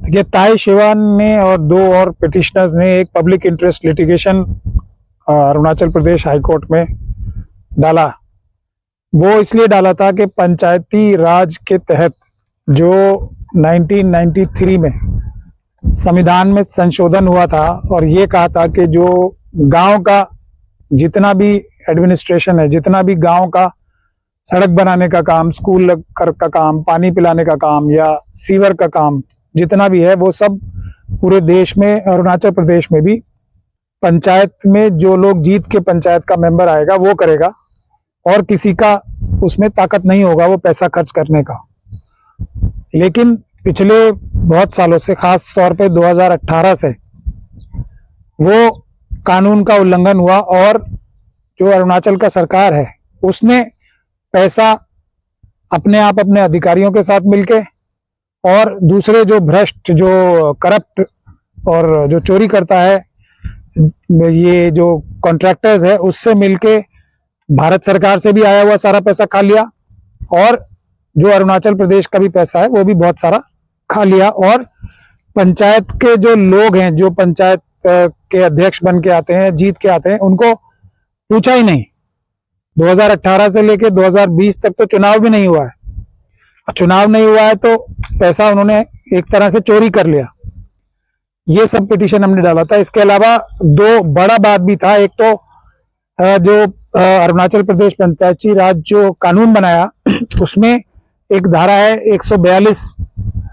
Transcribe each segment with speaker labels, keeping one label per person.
Speaker 1: देखिए, ताई शिवान ने और दो और पिटिशनर्स ने एक public interest litigation Arunachal Pradesh high court में डाला। वो इसलिए डाला था कि पंचायती राज के तहत जो 1993 में संविधान में संशोधन हुआ था और ये कहा था कि जो गांव का जितना भी एडमिनिस्ट्रेशन है, जितना भी गांव का सड़क बनाने का काम, स्कूल का काम, पानी पिलाने का काम या सीवर का काम जितना भी है, वो सब पूरे देश में, अरुणाचल प्रदेश में भी पंचायत में जो लोग जीत के पंचायत का मेंबर आएगा वो करेगा और किसी का उसमें ताकत नहीं होगा वो पैसा खर्च करने का। लेकिन पिछले बहुत सालों से, खास तौर पे 2018 से वो कानून का उल्लंघन हुआ और जो अरुणाचल का सरकार है उसने पैसा अपने आप अपने अधिकारियों के साथ मिलके और दूसरे जो भ्रष्ट, जो करप्ट और जो चोरी करता है, ये जो कॉन्ट्रैक्टर्स है, उससे मिलके भारत सरकार से भी आया हुआ सारा पैसा खा लिया और जो अरुणाचल प्रदेश का भी पैसा है वो भी बहुत सारा खा लिया। और पंचायत के जो लोग हैं, जो पंचायत के अध्यक्ष बन के आते हैं, जीत के आते हैं, उनको पूछा ही नहीं। 2018 से लेके 2020 तक तो चुनाव भी नहीं हुआ है। चुनाव नहीं हुआ है तो पैसा उन्होंने एक तरह से चोरी कर लिया। ये सब पिटीशन हमने डाला था। इसके अलावा दो बड़ा बात भी था। एक तो जो अरुणाचल प्रदेश पंचायती राज जो कानून बनाया उसमें एक धारा है 142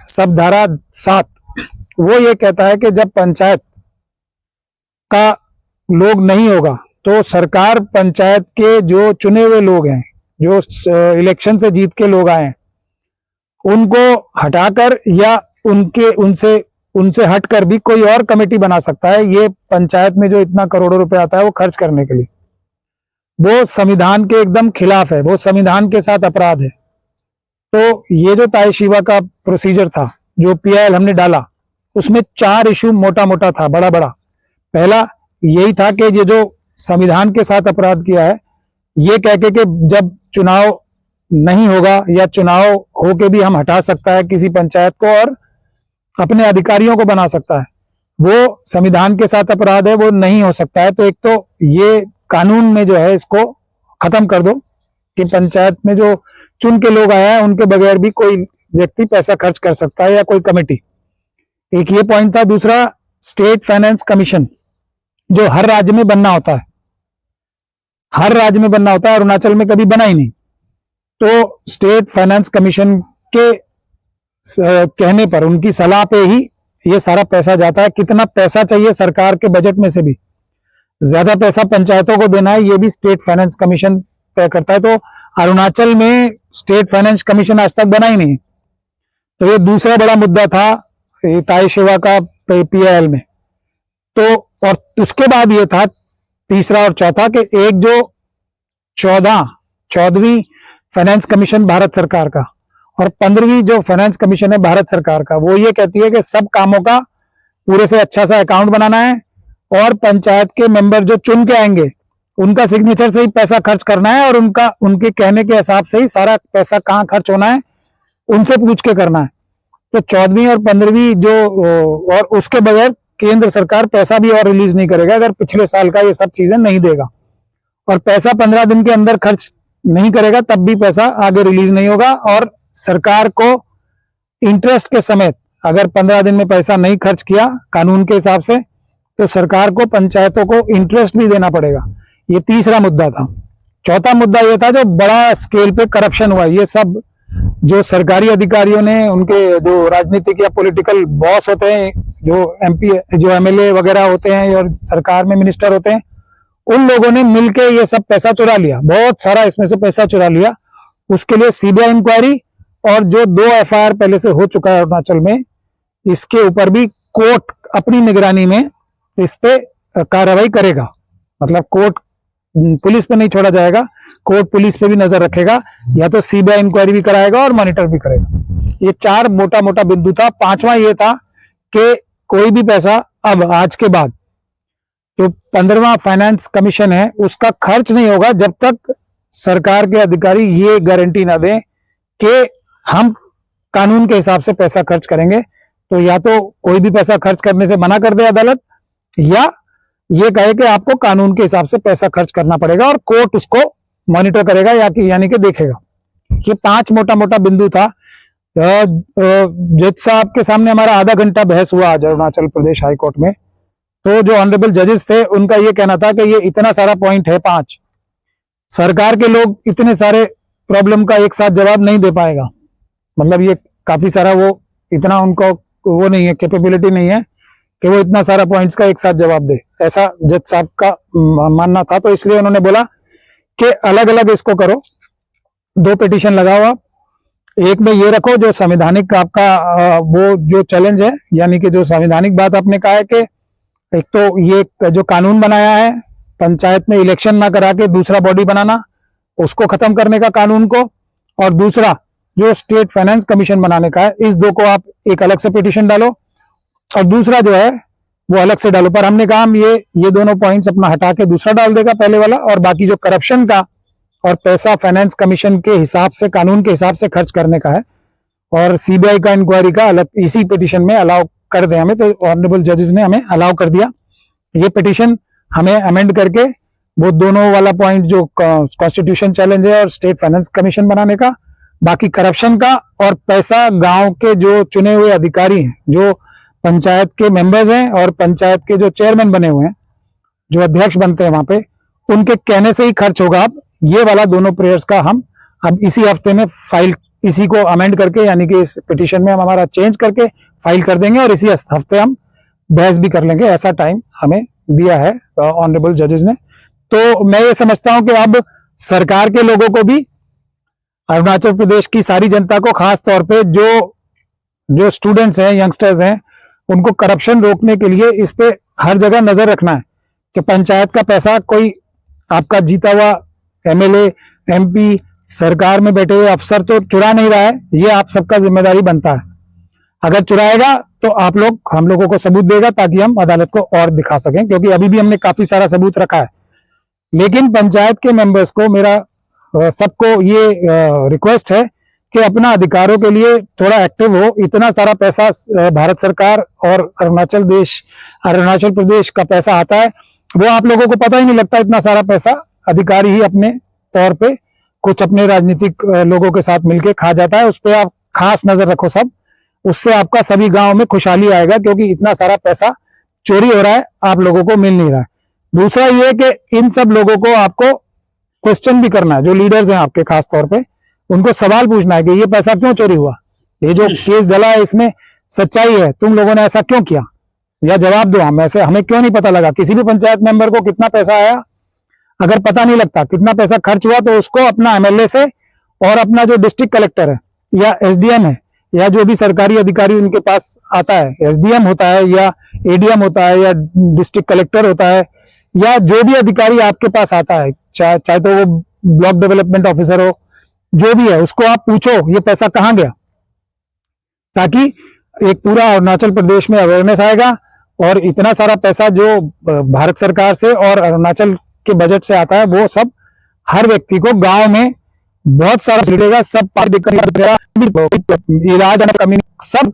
Speaker 1: सब धारा 7, वो ये कहता है कि जब पंचायत का लोग नहीं होगा तो सरकार पंचायत के जो चुने हुए लोग हैं, जो इलेक्शन से जीत के लोग आए हैं, उनको हटाकर या उनसे हटकर भी कोई और कमेटी बना सकता है। ये पंचायत में जो इतना करोड़ों रुपए आता है वो खर्च करने के लिए, वो संविधान के एकदम खिलाफ है, वो संविधान के साथ अपराध है। तो ये जो ताई शिवा का प्रोसीजर था, जो पीआईएल हमने डाला, उसमें 4 इशू मोटा मोटा था, बड़ा बड़ा। पहला यही था कि ये जो संविधान के साथ अपराध किया है, ये कह के कि जब चुनाव नहीं होगा या चुनाव होके भी हम हटा सकता है किसी पंचायत को और अपने अधिकारियों को बना सकता है, वो संविधान के साथ अपराध है, वो नहीं हो सकता है। तो एक तो ये कानून में जो है इसको खत्म कर दो कि पंचायत में जो चुन के लोग आया है उनके बगैर भी कोई व्यक्ति पैसा खर्च कर सकता है या कोई कमेटी। एक ये पॉइंट था। दूसरा, स्टेट फाइनेंस कमीशन जो हर राज्य में बनना होता है, हर राज्य में बनना होता है, अरुणाचल में कभी बना ही नहीं। तो स्टेट फाइनेंस कमीशन के कहने पर, उनकी सलाह पे ही ये सारा पैसा जाता है। कितना पैसा चाहिए सरकार के बजट में से भी ज्यादा पैसा पंचायतों को देना है, ये भी स्टेट फाइनेंस कमीशन तय करता है। तो अरुणाचल में स्टेट फाइनेंस कमीशन आज तक बना ही नहीं। तो ये दूसरा बड़ा मुद्दा था ताई शिवा का पीआईएल में। तो और उसके बाद ये था तीसरा और चौथा कि एक जो 14वीं फाइनेंस कमीशन भारत सरकार का और 15वीं जो फाइनेंस कमीशन है भारत सरकार का, वो ये कहती है कि सब कामों का पूरे से अच्छा सा अकाउंट बनाना है और पंचायत के मेंबर जो चुन के आएंगे उनका सिग्नेचर से ही पैसा खर्च करना है और उनके कहने के हिसाब से ही सारा पैसा कहाँ खर्च होना है उनसे पूछ के करना है। तो 14वीं और 15वीं जो, और उसके बगैर केंद्र सरकार पैसा भी और रिलीज नहीं करेगा अगर पिछले साल का ये सब चीजें नहीं देगा। और पैसा 15 दिन के अंदर खर्च नहीं करेगा तब भी पैसा आगे रिलीज नहीं होगा। और सरकार को इंटरेस्ट के समेत अगर 15 दिन में पैसा नहीं खर्च किया कानून के हिसाब से तो सरकार को, पंचायतों को इंटरेस्ट भी देना पड़ेगा। ये तीसरा मुद्दा था। चौथा मुद्दा ये था जो बड़ा स्केल पे करप्शन हुआ। ये सब जो सरकारी अधिकारियों ने, उनके जो राजनीतिक या पॉलिटिकल बॉस होते हैं, जो एमपी, जो एमएलए वगैरह होते हैं और सरकार में मिनिस्टर होते हैं, उन लोगों ने मिलके ये सब पैसा चुरा लिया, बहुत सारा इसमें से पैसा चुरा लिया। उसके लिए सीबीआई इंक्वायरी और जो 2 एफआईआर पहले से हो चुका है अरुणाचल में, इसके ऊपर भी कोर्ट अपनी निगरानी में इस पे कार्रवाई करेगा। मतलब कोर्ट पुलिस पे नहीं छोड़ा जाएगा, कोर्ट पुलिस पे भी नजर रखेगा, या तो सीबीआई इंक्वायरी भी कराएगा और मॉनिटर भी करेगा। ये 4 मोटा मोटा बिंदु था। 5वां ये था कि कोई भी पैसा अब आज के बाद जो 15वां फाइनेंस कमीशन है उसका खर्च नहीं होगा जब तक सरकार के अधिकारी ये गारंटी ना दें कि हम कानून के हिसाब से पैसा खर्च करेंगे। तो या तो कोई भी पैसा खर्च करने से मना कर दे अदालत, या ये कहे कि आपको कानून के हिसाब से पैसा खर्च करना पड़ेगा और कोर्ट उसको मॉनिटर करेगा यानी कि देखेगा। ये 5 मोटा मोटा बिंदु था। जज साहब के सामने हमारा आधा घंटा बहस हुआ आज अरुणाचल प्रदेश हाई कोर्ट में। तो जो ऑनरेबल जजेस थे उनका ये कहना था कि ये इतना सारा पॉइंट है 5, सरकार के लोग इतने सारे प्रॉब्लम का एक साथ जवाब नहीं दे पाएगा। मतलब ये काफी सारा, वो इतना उनको वो नहीं है, कैपेबिलिटी नहीं है कि वो इतना सारा पॉइंट्स का एक साथ जवाब दे, ऐसा जज साहब का मानना था। तो इसलिए उन्होंने बोला कि अलग अलग इसको करो, 2 पिटीशन लगाओ आप। एक में ये रखो जो संवैधानिक आपका वो जो चैलेंज है, यानी कि जो संवैधानिक बात आपने कहा है कि एक तो ये जो कानून बनाया है पंचायत में इलेक्शन ना करा के दूसरा बॉडी बनाना, उसको खत्म करने का कानून को, और दूसरा जो स्टेट फाइनेंस कमीशन बनाने का है, इस 2 को आप एक अलग से पिटीशन डालो और दूसरा जो है वो अलग से डालो। पर हमने कहा हम ये दोनों पॉइंट्स अपना हटा के दूसरा डाल देगा पहले वाला, और बाकी जो करप्शन का और पैसा फाइनेंस कमीशन के हिसाब से, कानून के हिसाब से खर्च करने का है, और सीबीआई का इंक्वायरी का अलग इसी पिटीशन में अलाउ कर दे हमें। तो ऑनरेबल जजेस ने हमें अलाउ कर दिया। ये पिटीशन हमें अमेंड करके वो दोनों वाला पॉइंट जो कॉन्स्टिट्यूशन चैलेंज है और स्टेट फाइनेंस कमीशन बनाने का, बाकी करप्शन का और पैसा गांव के जो चुने हुए अधिकारी हैं, जो पंचायत के मेंबर्स हैं और पंचायत के जो चेयरमैन बने हुए हैं, जो अध्यक्ष बनते हैं वहां पे, उनके कहने से ही खर्च होगा। अब ये वाला दोनों प्रेयर्स का हम अब इसी हफ्ते में फाइल, इसी को अमेंड करके, यानी कि इस पिटीशन में हम हमारा चेंज करके फाइल कर देंगे और इसी हफ्ते हम बहस भी कर लेंगे। ऐसा टाइम हमें दिया है ऑनरेबल जजेस ने। तो मैं ये समझता हूं कि अब सरकार के लोगों को भी, अरुणाचल प्रदेश की सारी जनता को, खास तौर पे जो स्टूडेंट्स हैं, यंगस्टर्स हैं, उनको करप्शन रोकने के लिए इस पे हर जगह नजर रखना है कि पंचायत का पैसा कोई आपका जीता हुआ एमएलए, एमपी, सरकार में बैठे हुए अफसर तो चुरा नहीं रहा है। ये आप सबका जिम्मेदारी बनता है। अगर चुराएगा तो आप लोग हम लोगों को सबूत देगा ताकि हम अदालत को और दिखा सकें, क्योंकि अभी भी हमने काफी सारा सबूत रखा है। लेकिन पंचायत के मेंबर्स को, मेरा सबको ये रिक्वेस्ट है कि अपना अधिकारों के लिए थोड़ा एक्टिव हो। इतना सारा पैसा भारत सरकार और अरुणाचल प्रदेश का पैसा आता है, वो आप लोगों को पता ही नहीं लगता। इतना सारा पैसा अधिकारी ही अपने तौर पे कुछ अपने राजनीतिक लोगों के साथ मिलके खा जाता है। उस पर आप खास नजर रखो सब, उससे आपका सभी गांव में खुशहाली आएगा, क्योंकि इतना सारा पैसा चोरी हो रहा है, आप लोगों को मिल नहीं रहा है। दूसरा ये कि इन सब लोगों को आपको क्वेश्चन भी करना है, जो लीडर्स हैं आपके, खास तौर पे उनको सवाल पूछना है कि ये पैसा क्यों चोरी हुआ, ये जो केस डला है इसमें सच्चाई है, तुम लोगों ने ऐसा क्यों किया, या जवाब दो। हम ऐसे, हमें क्यों नहीं पता लगा, किसी भी पंचायत मेंबर को कितना पैसा आया, अगर पता नहीं लगता कितना पैसा खर्च हुआ, तो उसको अपना एमएलए से और अपना जो डिस्ट्रिक्ट कलेक्टर है या एसडीएम है या जो भी सरकारी अधिकारी उनके पास आता है, एसडीएम होता है या एडीएम होता है या डिस्ट्रिक्ट कलेक्टर होता है, या जो भी अधिकारी आपके पास आता है, चाहे तो वो ब्लॉक डेवलपमेंट ऑफिसर हो, जो भी है, उसको आप पूछो ये पैसा कहाँ गया, ताकि एक पूरा अरुणाचल प्रदेश में अवेयरनेस आएगा। और इतना सारा पैसा जो भारत सरकार से और अरुणाचल के बजट से आता है, वो सब हर व्यक्ति को गांव में बहुत सारा मिलेगा। सब इलाज, सब